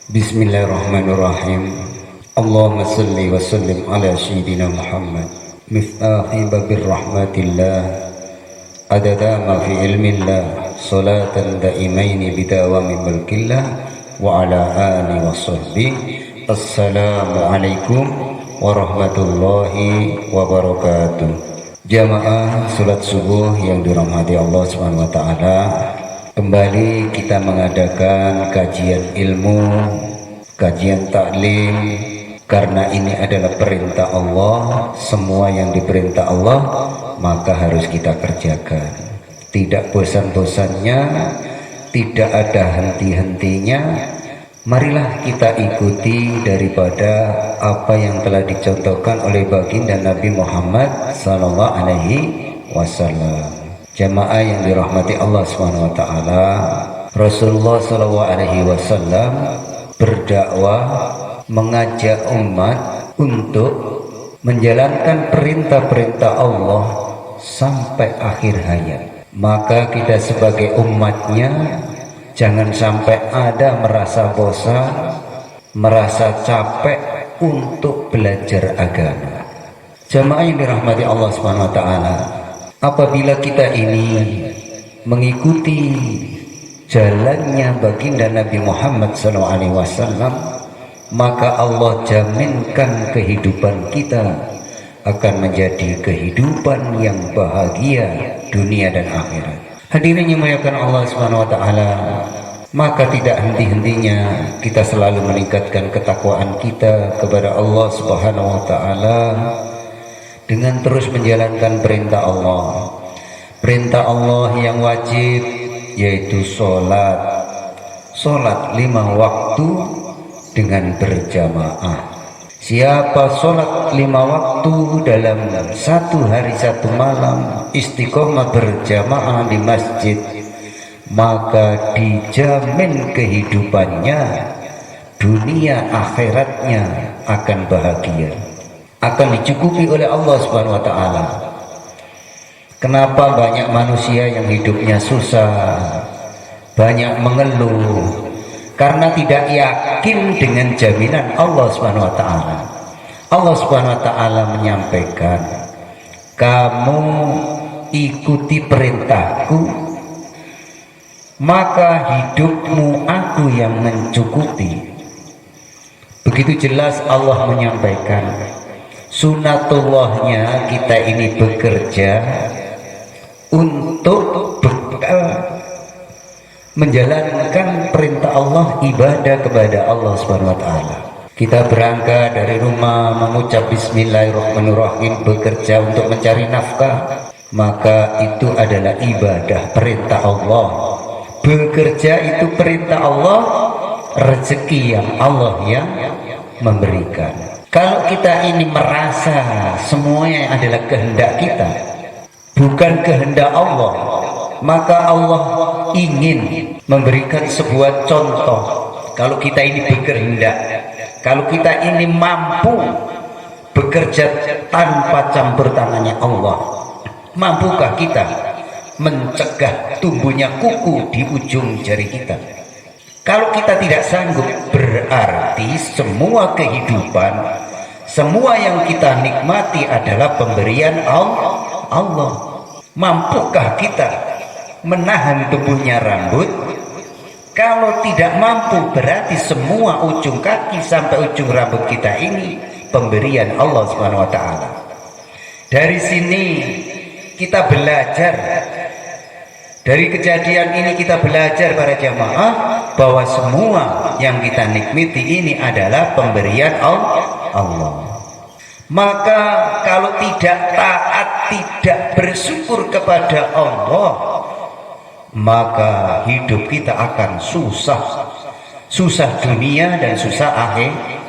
Bismillahirrahmanirrahim. Allahumma salli wa sallim ala sayyidina Muhammad miftahi babir rahmatillah adada ma fi ilmillah salatan daimaini bidawami mulkillah wa ala alihi wa sahbihi. Assalamualaikum warahmatullahi wabarakatuh. Jamaah salat subuh yang dirahmati Allah Subhanahu wa taala, kembali kita mengadakan kajian ilmu, kajian taklim, karena ini adalah perintah Allah. Semua yang diperintah Allah maka harus kita kerjakan, tidak bosan-bosannya, tidak ada henti-hentinya. Marilah kita ikuti daripada apa yang telah dicontohkan oleh baginda Nabi Muhammad sallallahu alaihi wasallam. Jamaah yang dirahmati Allah Subhanahu wa taala, Rasulullah sallallahu alaihi wasallam berdakwah, mengajak umat untuk menjalankan perintah-perintah Allah sampai akhir hayat. Maka kita sebagai umatnya jangan sampai ada merasa bosan, merasa capek untuk belajar agama. Jamaah yang dirahmati Allah Subhanahu wa taala, apabila kita ini mengikuti jalannya baginda Nabi Muhammad SAW, maka Allah jaminkan kehidupan kita akan menjadi kehidupan yang bahagia dunia dan akhirat. Hadirin yang dimuliakan Allah Subhanahu wa taala, maka tidak henti-hentinya kita selalu meningkatkan ketakwaan kita kepada Allah Subhanahu wa taala dengan terus menjalankan perintah Allah. Perintah Allah yang wajib yaitu sholat 5 waktu dengan berjamaah. Siapa sholat 5 waktu dalam 1 hari 1 malam istiqomah berjamaah di masjid, maka dijamin kehidupannya dunia akhiratnya akan bahagia, akan dicukupi oleh Allah Subhanahu wa taala. Kenapa banyak manusia yang hidupnya susah, banyak mengeluh? Karena tidak yakin dengan jaminan Allah Subhanahu wa taala. Allah Subhanahu wa taala menyampaikan, kamu ikuti perintahku, maka hidupmu aku yang mencukupi. Begitu jelas Allah menyampaikan. Sunatullahnya kita ini bekerja untuk bekal menjalankan perintah Allah, ibadah kepada Allah Subhanahu wa taala. Kita berangkat dari rumah mengucap bismillahirrahmanirrahim, bekerja untuk mencari nafkah, maka itu adalah ibadah perintah Allah. Bekerja itu perintah Allah, rezeki yang Allah yang memberikan. Kalau kita ini merasa semuanya adalah kehendak kita, bukan kehendak Allah, maka Allah ingin memberikan sebuah contoh. Kalau kita ini berkehendak, kalau kita ini mampu bekerja tanpa campur tangannya Allah, mampukah kita mencegah tumbuhnya kuku di ujung jari kita? Kalau kita tidak sanggup, berarti semua kehidupan, semua yang kita nikmati adalah pemberian Allah. Mampukah kita menahan tumbuhnya rambut? Kalau tidak mampu, berarti semua ujung kaki sampai ujung rambut kita ini pemberian Allah Subhanahu wa taala. Dari sini kita belajar, dari kejadian ini kita belajar para jamaah bahwa semua yang kita nikmati ini adalah pemberian Allah. Maka kalau tidak taat, tidak bersyukur kepada Allah, maka hidup kita akan susah dunia dan susah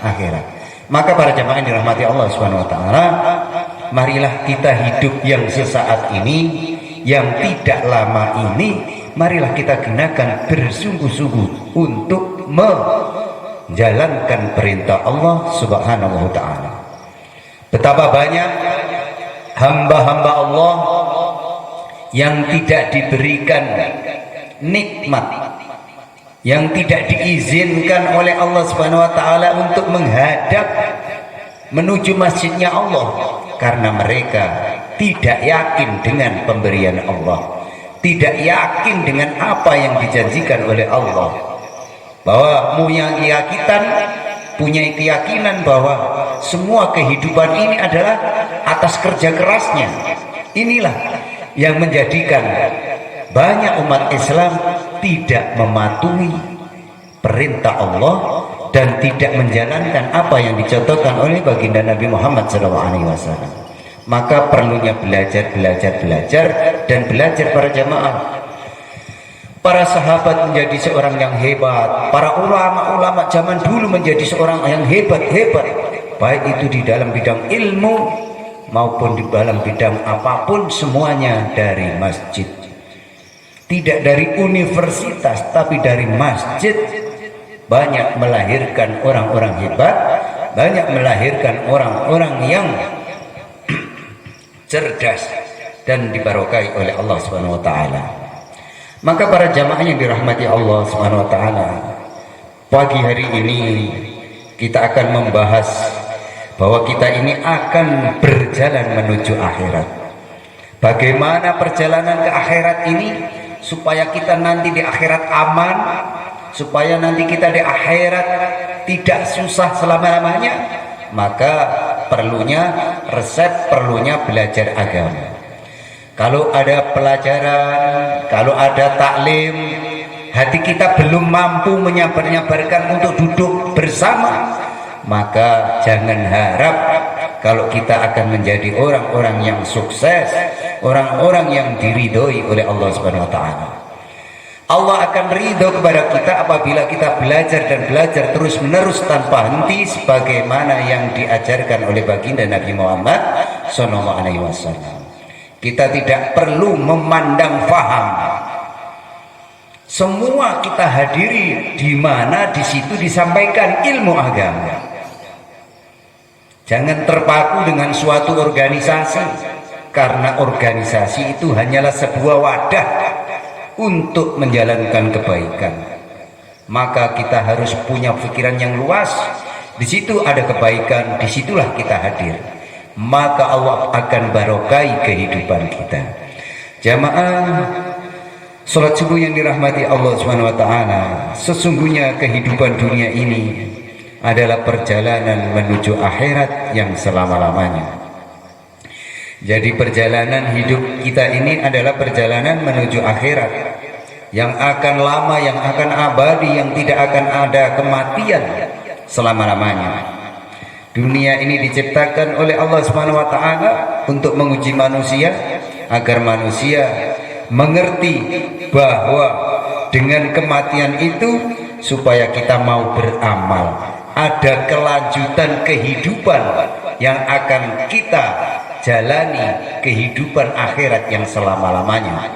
akhirat. Maka para jamaah yang dirahmati Allah Subhanahu wa taala, marilah kita hidup yang sesaat ini, yang tidak lama ini, marilah kita gunakan bersungguh-sungguh untuk menjalankan perintah Allah Subhanahu wa taala. Betapa banyak hamba-hamba Allah yang tidak diberikan nikmat yang tidak diizinkan oleh Allah Subhanahu wa taala untuk menghadap menuju masjidnya Allah, karena mereka tidak yakin dengan pemberian Allah, tidak yakin dengan apa yang dijanjikan oleh Allah, bahwa punya keyakinan bahwa semua kehidupan ini adalah atas kerja kerasnya. Inilah yang menjadikan banyak umat Islam tidak mematuhi perintah Allah dan tidak menjalankan apa yang dicontohkan oleh baginda Nabi Muhammad SAW. Maka perlunya belajar dan belajar para jamaah. Para sahabat menjadi seorang yang hebat, para ulama-ulama zaman dulu menjadi seorang yang hebat, baik itu di dalam bidang ilmu maupun di dalam bidang apapun, semuanya dari masjid. Tidak dari universitas, tapi dari masjid. Banyak melahirkan orang-orang hebat, banyak melahirkan orang-orang yang cerdas dan dibarokai oleh Allah Subhanahu wa taala. Maka para jamaah yang dirahmati Allah Subhanahu wa taala, pagi hari ini kita akan membahas bahwa kita ini akan berjalan menuju akhirat. Bagaimana perjalanan ke akhirat ini supaya kita nanti di akhirat aman, supaya nanti kita di akhirat tidak susah selama-lamanya? Maka perlunya belajar agama. Kalau ada pelajaran, kalau ada taklim, hati kita belum mampu menyabarkan untuk duduk bersama, maka jangan harap kalau kita akan menjadi orang-orang yang sukses, orang-orang yang diridhoi oleh Allah Subhanahu wa taala. Allah akan ridho kepada kita apabila kita belajar dan belajar terus-menerus tanpa henti, sebagaimana yang diajarkan oleh baginda Nabi Muhammad SAW. Kita tidak perlu memandang faham. Semua kita hadiri di mana di situ disampaikan ilmu agama. Jangan terpaku dengan suatu organisasi, karena organisasi itu hanyalah sebuah wadah untuk menjalankan kebaikan. Maka kita harus punya pikiran yang luas. Di situ ada kebaikan, disitulah kita hadir. Maka Allah akan barokai kehidupan kita. Jamaah salat subuh yang dirahmati Allah Subhanahu wa taala, sesungguhnya kehidupan dunia ini adalah perjalanan menuju akhirat yang selama-lamanya. Jadi perjalanan hidup kita ini adalah perjalanan menuju akhirat yang akan lama, yang akan abadi, yang tidak akan ada kematian selama-lamanya. Dunia ini diciptakan oleh Allah Subhanahu wa taala untuk menguji manusia, agar manusia mengerti bahwa dengan kematian itu supaya kita mau beramal, ada kelanjutan kehidupan yang akan kita jalani, kehidupan akhirat yang selama-lamanya.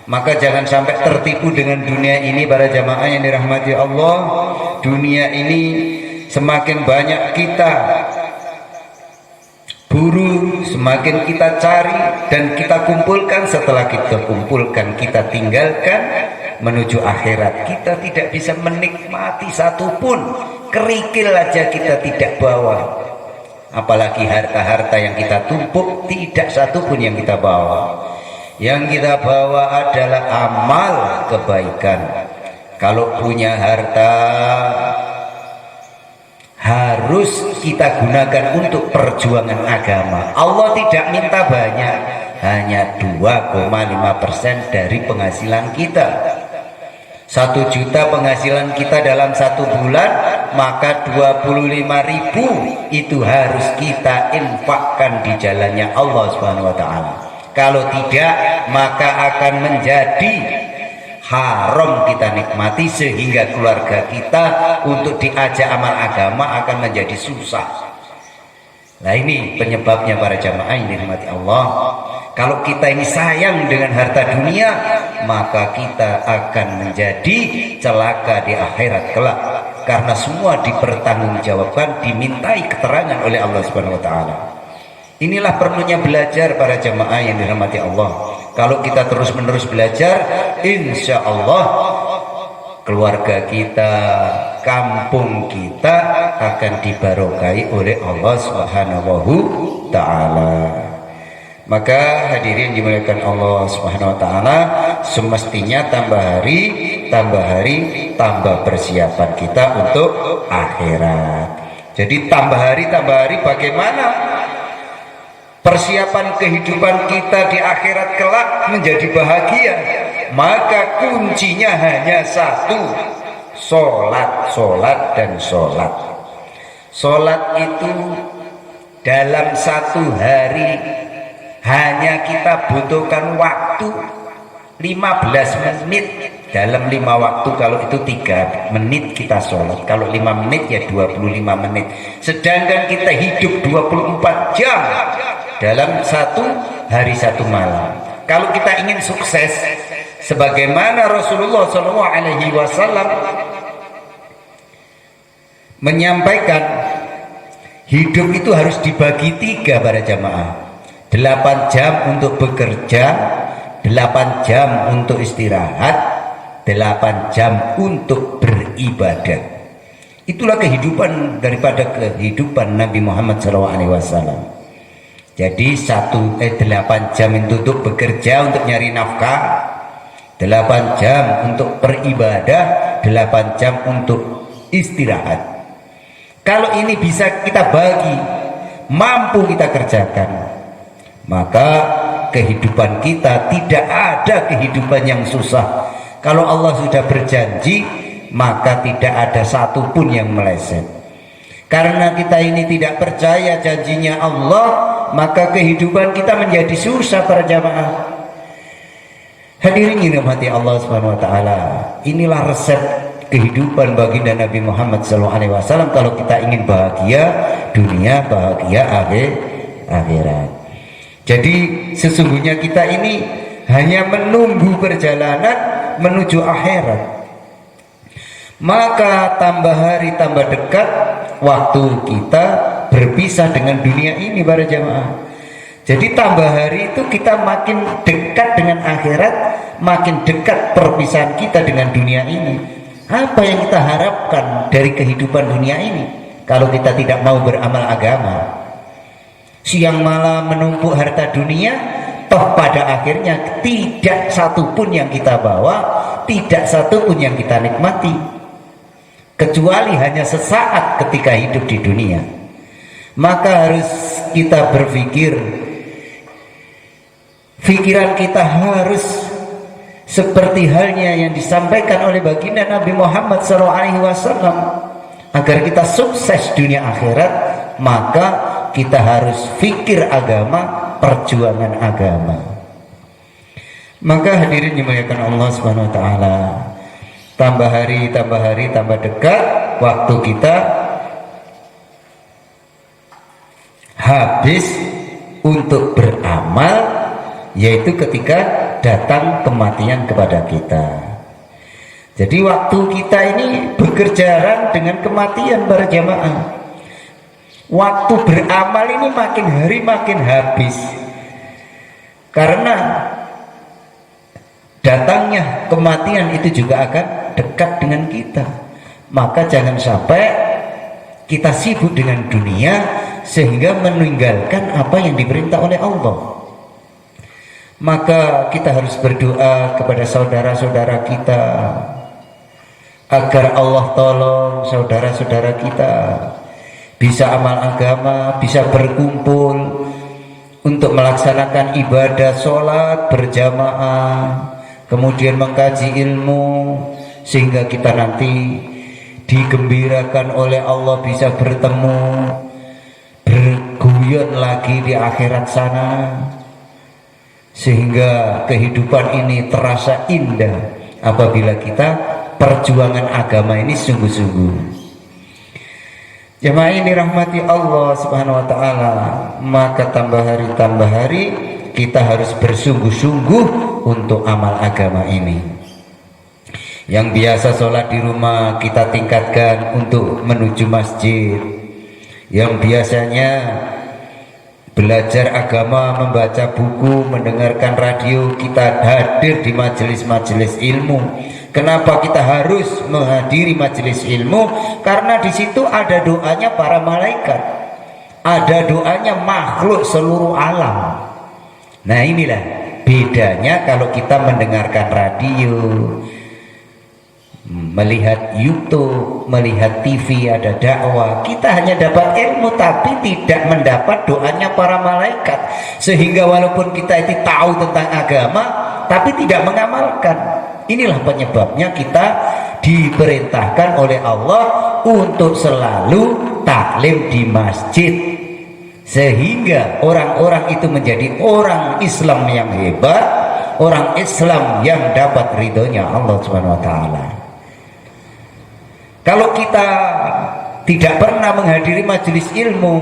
Maka jangan sampai tertipu dengan dunia ini para jamaah yang dirahmati Allah. Dunia ini semakin banyak kita buru, semakin kita cari dan kita kumpulkan. Setelah kita kumpulkan, kita tinggalkan menuju akhirat. Kita tidak bisa menikmati satupun, kerikil aja kita tidak bawa. Apalagi harta-harta yang kita tumpuk, tidak satupun yang kita bawa. Yang kita bawa adalah amal kebaikan. Kalau punya harta, harus kita gunakan untuk perjuangan agama. Allah tidak minta banyak, hanya 2,5% dari penghasilan kita. 1 juta penghasilan kita dalam 1 bulan, maka 25.000 itu harus kita infakkan di jalannya Allah Subhanahu wa taala. Kalau tidak, maka akan menjadi haram kita nikmati, sehingga keluarga kita untuk diajak amal agama akan menjadi susah. Nah, ini penyebabnya para jamaah yang dirahmati Allah. Kalau kita ini sayang dengan harta dunia, maka kita akan menjadi celaka di akhirat kelak, karena semua dipertanggungjawabkan, dimintai keterangan oleh Allah Subhanahu wa taala. Inilah perlunya belajar para jamaah yang dirahmati Allah. Kalau kita terus-menerus belajar, insya Allah keluarga kita, kampung kita akan dibarokai oleh Allah Subhanahu Ta'ala. Maka hadirin dimuliakan Allah Subhanahu Wa Ta'ala, semestinya tambah hari tambah persiapan kita untuk akhirat. Jadi tambah hari bagaimana persiapan kehidupan kita di akhirat kelak menjadi bahagia? Maka kuncinya hanya satu, sholat dan sholat. Sholat itu dalam satu hari hanya kita butuhkan waktu 15 menit. Dalam 5 waktu, kalau itu 3 menit kita sholat, kalau 5 menit ya 25 menit. Sedangkan kita hidup 24 jam dalam satu hari satu malam. Kalau kita ingin sukses sebagaimana Rasulullah SAW menyampaikan, hidup itu harus dibagi 3 para jamaah. 8 jam untuk bekerja, 8 jam untuk istirahat, 8 jam untuk beribadah. Itulah kehidupan daripada kehidupan Nabi Muhammad SAW. Jadi 8 jam itu untuk bekerja, untuk nyari nafkah, 8 jam untuk beribadah, 8 jam untuk istirahat. Kalau ini bisa kita bagi, mampu kita kerjakan, maka kehidupan kita tidak ada kehidupan yang susah. Kalau Allah sudah berjanji, maka tidak ada satupun yang meleset. Karena kita ini tidak percaya janjinya Allah, maka kehidupan kita menjadi susah para jamaah. Hadirin yang dirahmati Allah Subhanahu Wa Ta'ala, inilah resep kehidupan baginda Nabi Muhammad SAW kalau kita ingin bahagia dunia, bahagia akhirat. Jadi sesungguhnya kita ini hanya menunggu perjalanan menuju akhirat. Maka tambah hari tambah dekat waktu kita berpisah dengan dunia ini para jamaah. Jadi tambah hari itu kita makin dekat dengan akhirat, makin dekat perpisahan kita dengan dunia ini. Apa yang kita harapkan dari kehidupan dunia ini kalau kita tidak mau beramal agama? Siang malam menumpuk harta dunia, toh pada akhirnya tidak satupun yang kita bawa, tidak satupun yang kita nikmati, kecuali hanya sesaat ketika hidup di dunia. Maka harus kita berpikir, pikiran kita harus seperti halnya yang disampaikan oleh baginda Nabi Muhammad SAW. Agar kita sukses dunia akhirat, maka kita harus fikir agama, perjuangan agama. Maka hadirin dimuliakan Allah Subhanahu Wa Ta'ala, tambah hari tambah dekat waktu kita habis untuk beramal, yaitu ketika datang kematian kepada kita. Jadi waktu kita ini berkejaran dengan kematian para jamaah. Waktu beramal ini makin hari makin habis, karena datangnya kematian itu juga akan dekat dengan kita. Maka jangan sampai kita sibuk dengan dunia sehingga meninggalkan apa yang diperintah oleh Allah. Maka kita harus berdoa kepada saudara-saudara kita agar Allah tolong saudara-saudara kita bisa amal agama, bisa berkumpul untuk melaksanakan ibadah sholat berjamaah, kemudian mengkaji ilmu, sehingga kita nanti digembirakan oleh Allah bisa bertemu, berguyon lagi di akhirat sana, sehingga kehidupan ini terasa indah apabila kita perjuangan agama ini sungguh-sungguh. Jemaah ini rahmati Allah Subhanahu Wa Ta'ala, maka tambah hari kita harus bersungguh-sungguh untuk amal agama ini. Yang biasa sholat di rumah kita tingkatkan untuk menuju masjid. Yang biasanya belajar agama, membaca buku, mendengarkan radio, kita hadir di majelis-majelis ilmu. Kenapa kita harus menghadiri majelis ilmu? Karena di situ ada doanya para malaikat, ada doanya makhluk seluruh alam. Nah inilah bedanya kalau kita mendengarkan radio, melihat YouTube, melihat TV, ada dakwah, kita hanya dapat ilmu tapi tidak mendapat doanya para malaikat. Sehingga walaupun kita itu tahu tentang agama tapi tidak mengamalkan. Inilah penyebabnya kita diperintahkan oleh Allah untuk selalu taklim di masjid, sehingga orang-orang itu menjadi orang Islam yang hebat, orang Islam yang dapat ridhonya Allah Subhanahu wa taala. Kalau kita tidak pernah menghadiri majelis ilmu,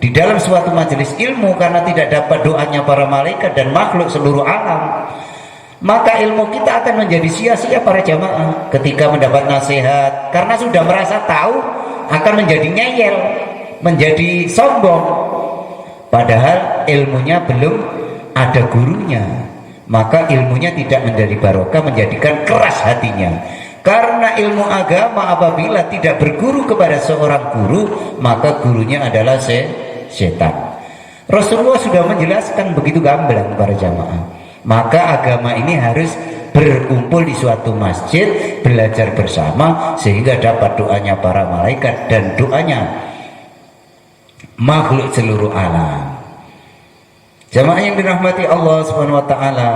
di dalam suatu majelis ilmu karena tidak dapat doanya para malaikat dan makhluk seluruh alam, maka ilmu kita akan menjadi sia-sia para jamaah ketika mendapat nasihat, karena sudah merasa tahu akan menjadi ngeyel, menjadi sombong, padahal ilmunya belum ada gurunya. Maka ilmunya tidak menjadi barokah, menjadikan keras hatinya. Karena ilmu agama apabila tidak berguru kepada seorang guru, maka gurunya adalah setan. Rasulullah sudah menjelaskan begitu gamblang para jamaah. Maka agama ini harus berkumpul di suatu masjid, belajar bersama, sehingga dapat doanya para malaikat dan doanya makhluk seluruh alam. Jamaah yang dirahmati Allah Subhanahu wa taala,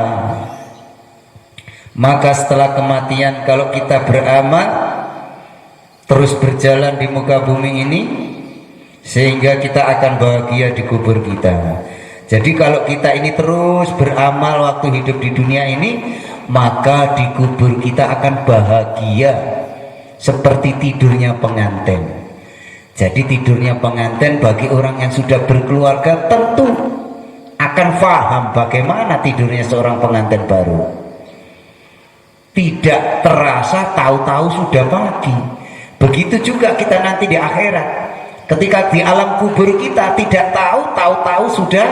maka setelah kematian kalau kita beramal terus berjalan di muka bumi ini, sehingga kita akan bahagia di kubur kita. Jadi kalau kita ini terus beramal waktu hidup di dunia ini, maka di kubur kita akan bahagia seperti tidurnya pengantin. Jadi tidurnya pengantin bagi orang yang sudah berkeluarga tentu akan paham bagaimana tidurnya seorang pengantin baru. Tidak terasa, tahu-tahu sudah pagi. Begitu juga kita nanti di akhirat. Ketika di alam kubur kita tidak tahu-tahu sudah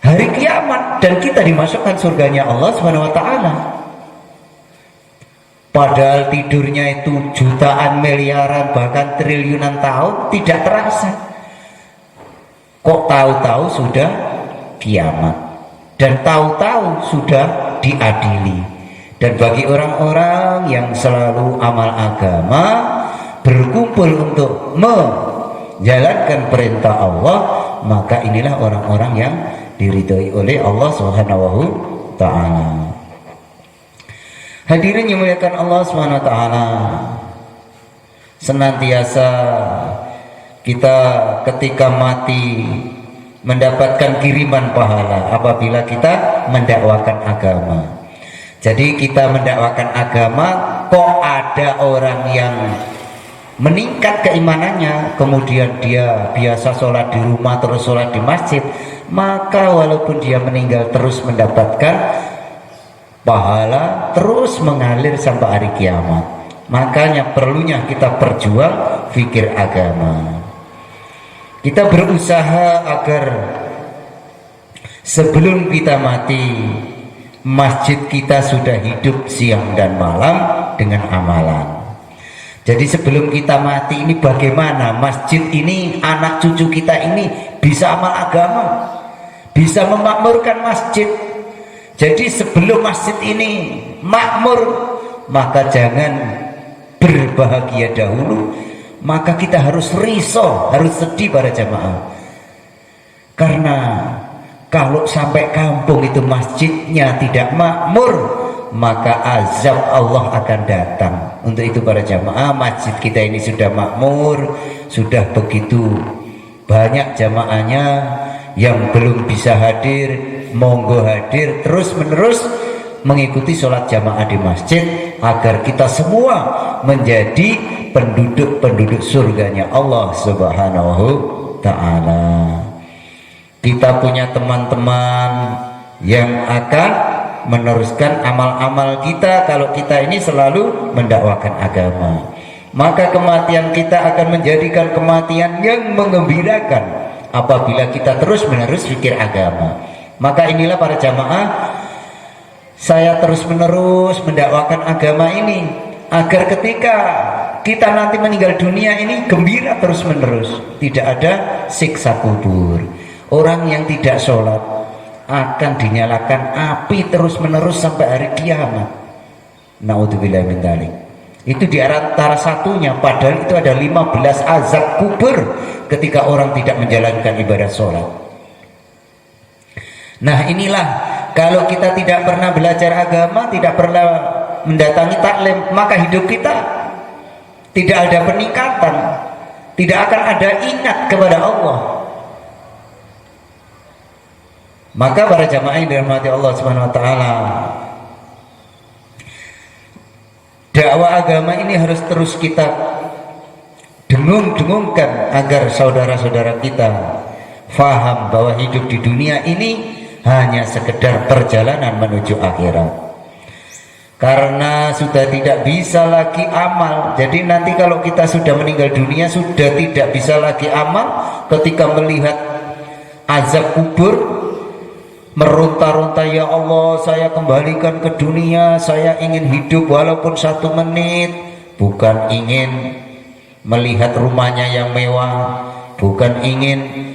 hari kiamat dan kita dimasukkan surganya Allah Subhanahu wa taala. Padahal tidurnya itu jutaan, miliaran, bahkan triliunan tahun tidak terasa. Kok tahu-tahu sudah kiamat dan tahu-tahu sudah diadili. Dan bagi orang-orang yang selalu amal agama, berkumpul untuk menjalankan perintah Allah, maka inilah orang-orang yang diridhoi oleh Allah Subhanahu wa taala. Hadirin yang dimuliakan Allah Subhanahu wa taala, senantiasa kita ketika mati mendapatkan kiriman pahala apabila kita mendakwakan agama. Jadi kita mendakwakan agama, kok ada orang yang meningkat keimanannya, kemudian dia biasa sholat di rumah terus sholat di masjid, maka walaupun dia meninggal terus mendapatkan pahala, terus mengalir sampai hari kiamat. Makanya perlunya kita perjuang fikir agama. Kita berusaha agar sebelum kita mati, masjid kita sudah hidup siang dan malam dengan amalan. Jadi sebelum kita mati ini bagaimana masjid ini, anak cucu kita ini bisa amal agama, bisa memakmurkan masjid. Jadi sebelum masjid ini makmur, maka jangan berbahagia dahulu, maka kita harus risau, harus sedih para jamaah. Karena kalau sampai kampung itu masjidnya tidak makmur, maka azab Allah akan datang. Untuk itu para jamaah, masjid kita ini sudah makmur, sudah begitu banyak jamaahnya. Yang belum bisa hadir, monggo hadir terus menerus mengikuti sholat jamaah di masjid, agar kita semua menjadi penduduk-penduduk surganya Allah Subhanahu ta'ala. Kita punya teman-teman yang akan meneruskan amal-amal kita kalau kita ini selalu mendakwakan agama. Maka kematian kita akan menjadikan kematian yang menggembirakan apabila kita terus menerus fikir agama. Maka inilah para jamaah, saya terus-menerus mendakwakan agama ini agar ketika kita nanti meninggal dunia ini gembira terus-menerus, tidak ada siksa kubur. Orang yang tidak sholat akan dinyalakan api terus-menerus sampai hari kiamat. Naudzubillah min dzalik. Itu di antara satunya, padahal itu ada 15 azab kubur ketika orang tidak menjalankan ibadah sholat. Nah inilah, kalau kita tidak pernah belajar agama, tidak pernah mendatangi taklim, maka hidup kita tidak ada peningkatan, tidak akan ada ingat kepada Allah. Maka para jamaah yang dirahmati Allah Subhanahu wa taala, dakwah agama ini harus terus kita dengung-dengungkan agar saudara-saudara kita faham bahwa hidup di dunia ini hanya sekedar perjalanan menuju akhirat. Karena sudah tidak bisa lagi amal. Jadi nanti kalau kita sudah meninggal dunia, sudah tidak bisa lagi amal. Ketika melihat azab kubur, meronta-ronta, ya Allah, saya kembalikan ke dunia, saya ingin hidup walaupun 1 menit. Bukan ingin melihat rumahnya yang mewah, bukan ingin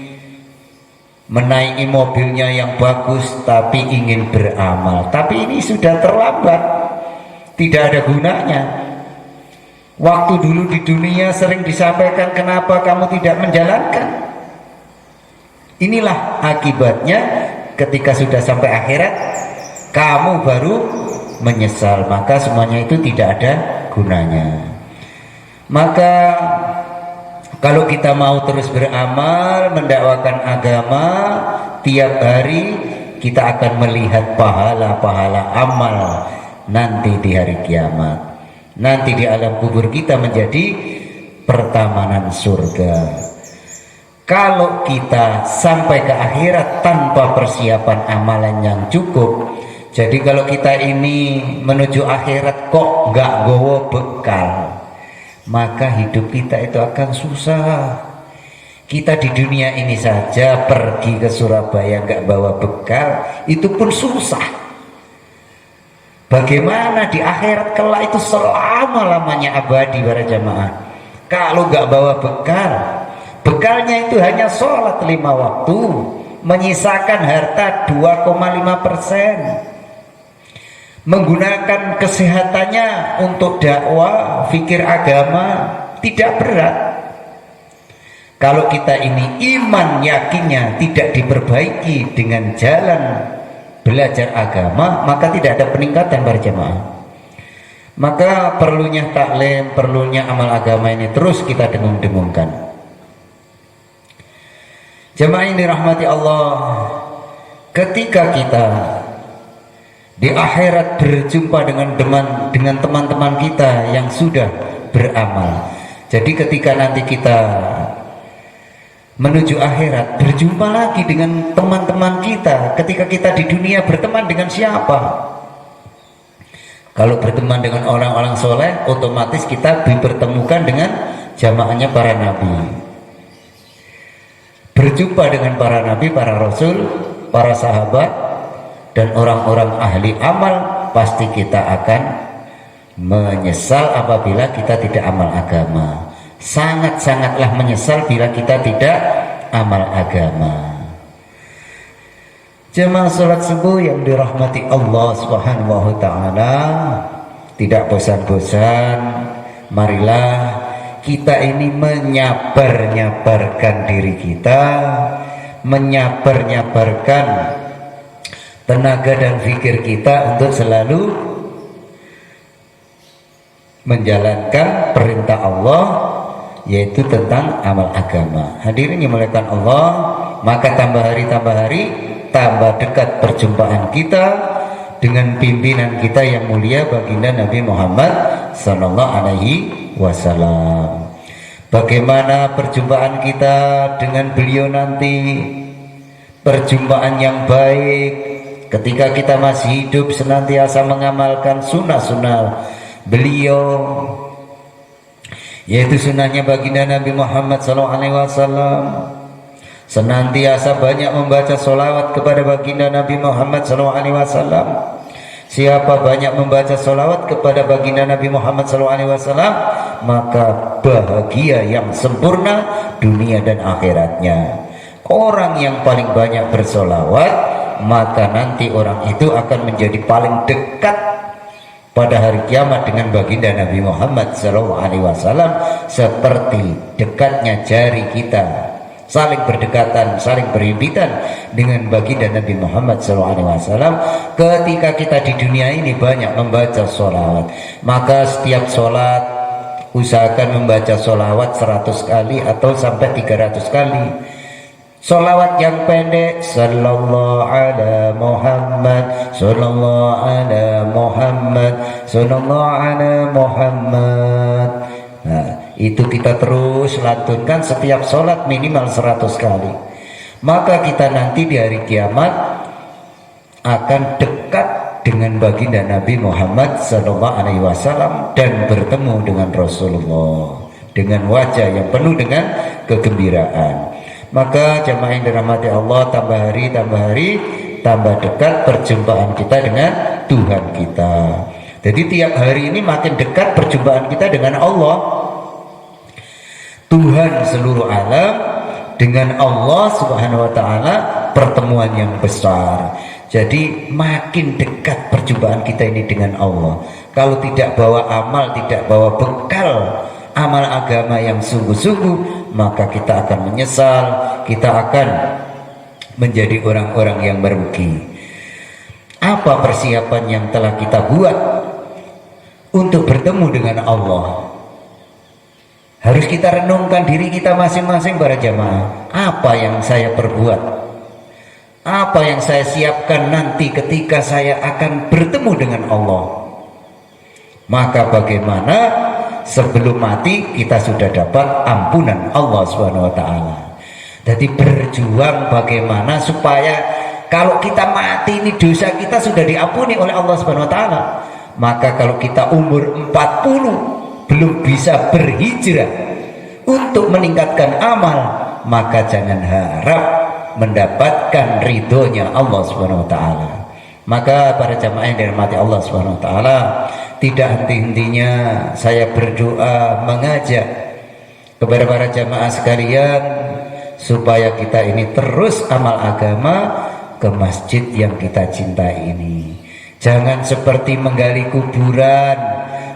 menaiki mobilnya yang bagus, tapi ingin beramal. Tapi ini sudah terlambat, tidak ada gunanya. Waktu dulu di dunia sering disampaikan, kenapa kamu tidak menjalankan? Inilah akibatnya, ketika sudah sampai akhirat kamu baru menyesal, maka semuanya itu tidak ada gunanya. Maka kalau kita mau terus beramal, mendakwakan agama, tiap hari kita akan melihat pahala-pahala amal nanti di hari kiamat. Nanti di alam kubur kita menjadi pertamanan surga. Kalau kita sampai ke akhirat tanpa persiapan amalan yang cukup, jadi kalau kita ini menuju akhirat kok nggak gowo bekal, maka hidup kita itu akan susah. Kita di dunia ini saja pergi ke Surabaya nggak bawa bekal, itu pun susah. Bagaimana di akhirat kelak itu selama-lamanya abadi para jamaah. Kalau nggak bawa bekal, bekalnya itu hanya sholat 5 waktu, menyisakan harta 2,5%. Menggunakan kesehatannya untuk dakwah, fikir agama, tidak berat. Kalau kita ini iman yakinnya tidak diperbaiki dengan jalan belajar agama, maka tidak ada peningkatan para jamaah. Maka perlunya taklim, perlunya amal agama ini terus kita dengung-dengungkan. Jamaah yang dirahmati Allah, ketika kita di akhirat berjumpa dengan teman-teman kita yang sudah beramal. Jadi ketika nanti kita menuju akhirat, berjumpa lagi dengan teman-teman kita. Ketika kita di dunia berteman dengan siapa? Kalau berteman dengan orang-orang soleh, otomatis kita dipertemukan dengan jamaahnya para nabi. Berjumpa dengan para nabi, para rasul, para sahabat, dan orang-orang ahli amal, pasti kita akan menyesal apabila kita tidak amal agama. Sangat-sangatlah menyesal bila kita tidak amal agama. Jemaah salat subuh yang dirahmati Allah Subhanahu wa taala, tidak bosan-bosan, marilah kita ini menyabar-nyabarkan diri kita, menyabar-nyabarkan tenaga dan fikir kita untuk selalu menjalankan perintah Allah, yaitu tentang amal agama. Hadirin yang dimuliakan Allah, maka tambah hari tambah dekat perjumpaan kita dengan pimpinan kita yang mulia baginda Nabi Muhammad sallallahu alaihi wasallam. Bagaimana perjumpaan kita dengan beliau nanti? Perjumpaan yang baik ketika kita masih hidup, senantiasa mengamalkan sunnah-sunnah beliau, yaitu sunnahnya baginda Nabi Muhammad SAW. Senantiasa banyak membaca sholawat kepada baginda Nabi Muhammad SAW. Siapa banyak membaca sholawat kepada baginda Nabi Muhammad SAW, maka bahagia yang sempurna dunia dan akhiratnya. Orang yang paling banyak bersolawat, maka nanti orang itu akan menjadi paling dekat pada hari kiamat dengan baginda Nabi Muhammad SAW, seperti dekatnya jari kita saling berdekatan, saling berhimpitan dengan baginda Nabi Muhammad SAW. Ketika kita di dunia ini banyak membaca sholawat, maka setiap sholat usahakan membaca sholawat 100 kali atau sampai 300 kali. Sholawat yang pendek, sallallahu ala Muhammad, sallallahu ala Muhammad, sallallahu ala Muhammad. Nah, itu kita terus lantunkan setiap sholat minimal 100 kali. Maka kita nanti di hari kiamat akan dekat dengan baginda Nabi Muhammad SAW dan bertemu dengan Rasulullah dengan wajah yang penuh dengan kegembiraan. Maka jamaah yang dirahmati Allah, tambah hari tambah dekat perjumpaan kita dengan Tuhan kita. Jadi tiap hari ini makin dekat perjumpaan kita dengan Allah, Tuhan seluruh alam, dengan Allah Subhanahu wa ta'ala, pertemuan yang besar. Jadi makin dekat perjumpaan kita ini dengan Allah. Kalau tidak bawa amal, tidak bawa bekal amal agama yang sungguh-sungguh, maka kita akan menyesal, kita akan menjadi orang-orang yang merugi. Apa persiapan yang telah kita buat untuk bertemu dengan Allah? Harus kita renungkan diri kita masing-masing para jamaah. Apa yang saya perbuat? Apa yang saya siapkan nanti ketika saya akan bertemu dengan Allah? Maka bagaimana sebelum mati kita sudah dapat ampunan Allah Subhanahu wa ta'ala. Jadi berjuang bagaimana supaya kalau kita mati ini dosa kita sudah diampuni oleh Allah Subhanahu wa ta'ala. Maka kalau kita umur 40 belum bisa berhijrah untuk meningkatkan amal, maka jangan harap mendapatkan ridhonya Allah Subhanahu wa ta'ala. Maka para jamaah yang dirahmati Allah Subhanahu wa ta'ala, tidak henti-hentinya saya berdoa mengajak kepada para jamaah sekalian supaya kita ini terus amal agama ke masjid yang kita cintai ini. Jangan seperti menggali kuburan,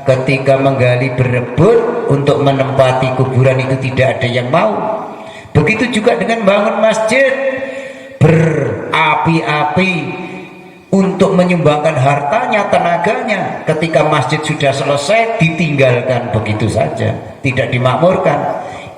ketika menggali berebut untuk menempati kuburan itu tidak ada yang mau. Begitu juga dengan bangun masjid, berapi-api untuk menyumbangkan hartanya, tenaganya. Ketika masjid sudah selesai, ditinggalkan begitu saja, tidak dimakmurkan.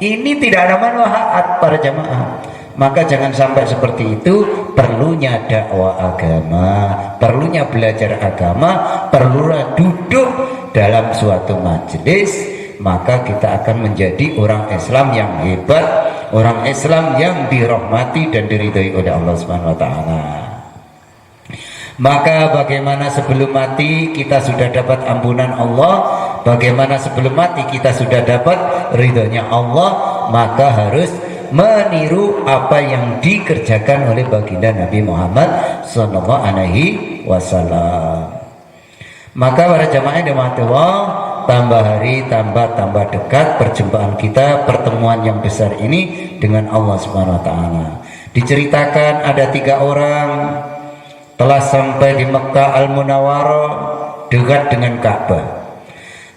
Ini tidak ada manfaat para jamaah. Maka jangan sampai seperti itu. Perlunya dakwah agama, perlunya belajar agama, perlunya duduk dalam suatu majelis, maka kita akan menjadi orang Islam yang hebat, orang Islam yang dirahmati dan diridhai oleh Allah Subhanahu wa ta'ala. Maka bagaimana sebelum mati kita sudah dapat ampunan Allah, bagaimana sebelum mati kita sudah dapat ridhonya Allah, maka harus meniru apa yang dikerjakan oleh baginda Nabi Muhammad SAW. Maka para jamaah yang dirahmati Allah, tambah hari tambah dekat perjumpaan kita, pertemuan yang besar ini dengan Allah Subhanahu wa ta'ala. Diceritakan ada 3 orang telah sampai di Mekah Al-Munawwarah, dekat dengan Ka'bah.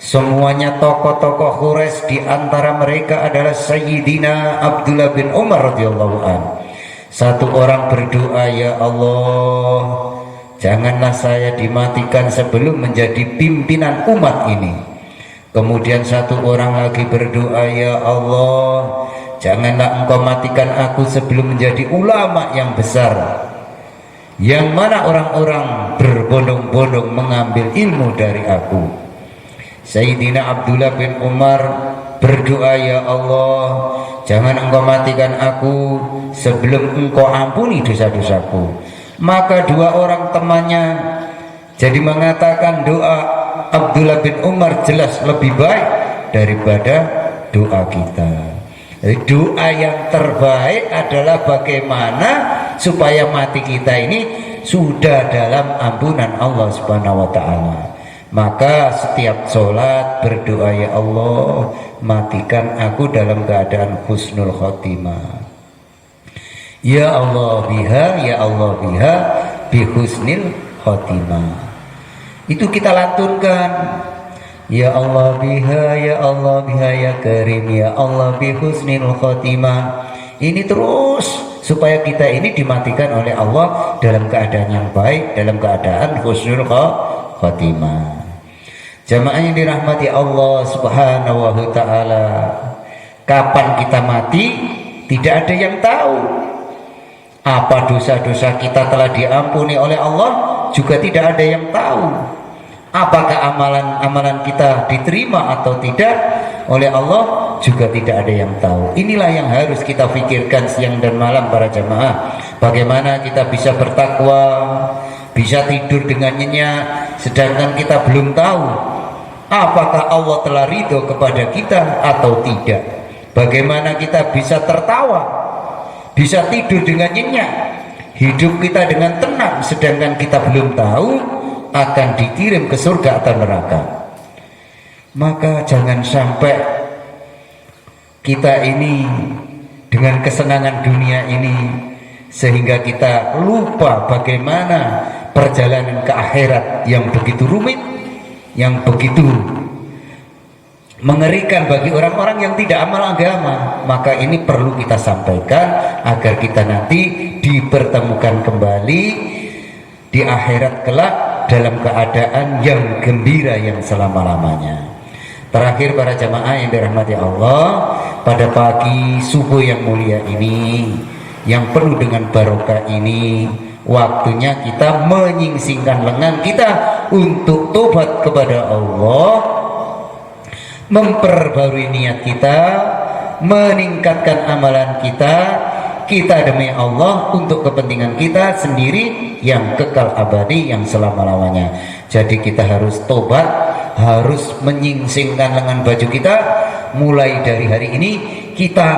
Semuanya tokoh-tokoh Quraisy, di antara mereka adalah Sayyidina Abdullah bin Umar radhiyallahu anhu. Satu orang berdoa, ya Allah, janganlah saya dimatikan sebelum menjadi pimpinan umat ini. Kemudian satu orang lagi berdoa, ya Allah, janganlah engkau matikan aku sebelum menjadi ulama yang besar, yang mana orang-orang berbondong-bondong mengambil ilmu dari aku. Sayyidina Abdullah bin Umar berdoa, ya Allah, jangan engkau matikan aku sebelum engkau ampuni dosa-dosaku. Maka 2 orang temannya jadi mengatakan doa Abdullah bin Umar jelas lebih baik daripada doa kita. Jadi doa yang terbaik adalah bagaimana supaya mati kita ini sudah dalam ampunan Allah Subhanahu wa taala. Maka setiap sholat berdoa, ya Allah, matikan aku dalam keadaan husnul khotimah. Ya Allah biha bi husnil khotimah. Itu kita lantunkan. Ya Allah biha ya karim, ya Allah bi husnil khotimah. Ini terus supaya kita ini dimatikan oleh Allah dalam keadaan yang baik, dalam keadaan husnul khotimah. Jamaah yang dirahmati Allah Subhanahu wa taala, kapan kita mati tidak ada yang tahu. Apa dosa-dosa kita telah diampuni oleh Allah juga tidak ada yang tahu. Apakah amalan-amalan kita diterima atau tidak oleh Allah juga tidak ada yang tahu. Inilah yang harus kita pikirkan siang dan malam para jamaah. Bagaimana kita bisa bertakwa, bisa tidur dengan nyenyak, sedangkan kita belum tahu apakah Allah telah ridho kepada kita atau tidak. Bagaimana kita bisa tertawa, bisa tidur dengan nyenyak, hidup kita dengan tenang, sedangkan kita belum tahu akan dikirim ke surga atau neraka. Maka jangan sampai kita ini dengan kesenangan dunia ini sehingga kita lupa bagaimana perjalanan ke akhirat yang begitu rumit, yang begitu mengerikan bagi orang-orang yang tidak amal agama. Maka ini perlu kita sampaikan agar kita nanti dipertemukan kembali di akhirat kelak dalam keadaan yang gembira yang selama-lamanya. Terakhir para jamaah yang dirahmati Allah, pada pagi subuh yang mulia ini, yang penuh dengan barokah ini, waktunya kita menyingsingkan lengan kita untuk tobat kepada Allah, memperbarui niat kita, meningkatkan amalan kita demi Allah untuk kepentingan kita sendiri yang kekal abadi, yang selama-lamanya. Jadi kita harus tobat, harus menyingsingkan lengan baju kita. Mulai dari hari ini kita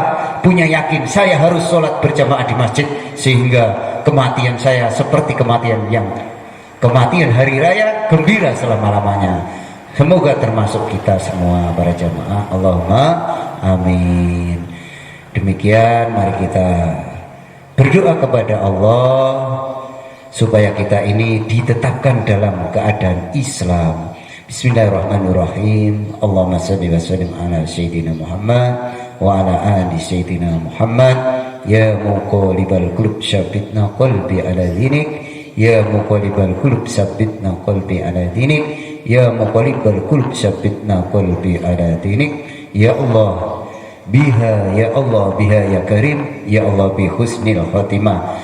punya yakin, saya harus sholat berjamaah di masjid sehingga kematian saya seperti kematian hari raya, gembira selama-lamanya. Semoga termasuk kita semua para jamaah. Allahumma amin. Demikian mari kita berdoa kepada Allah supaya kita ini ditetapkan dalam keadaan Islam. Bismillahirrahmanirrahim. Allahumma salli wa sallim ala sayyidina Muhammad wa ala ali sayyidina Muhammad. Ya muqallibal qulub tsabbitna qalbi ala dinik. Ya muqallibal qulub tsabbitna qalbi ala dinik. Ya muqallibal qulub tsabbitna qalbi ala dinik. Ya Allah biha ya karim, ya Allah bi husnil khatimah.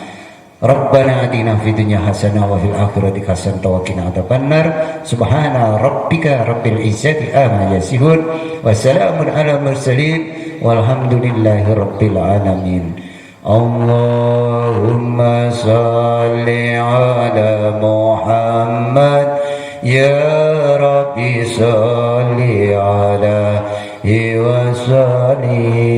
Rabbana atina fid dunya hasanah wa fil akhirati hasanah wa qina adzabannar. Subhana rabbika rabbil izzati amma yasifun wa salamun ala mursalin walhamdulillahi rabbil alamin. Allahumma salli ala Muhammad, ya Rabbi salli alaihi wa sallim.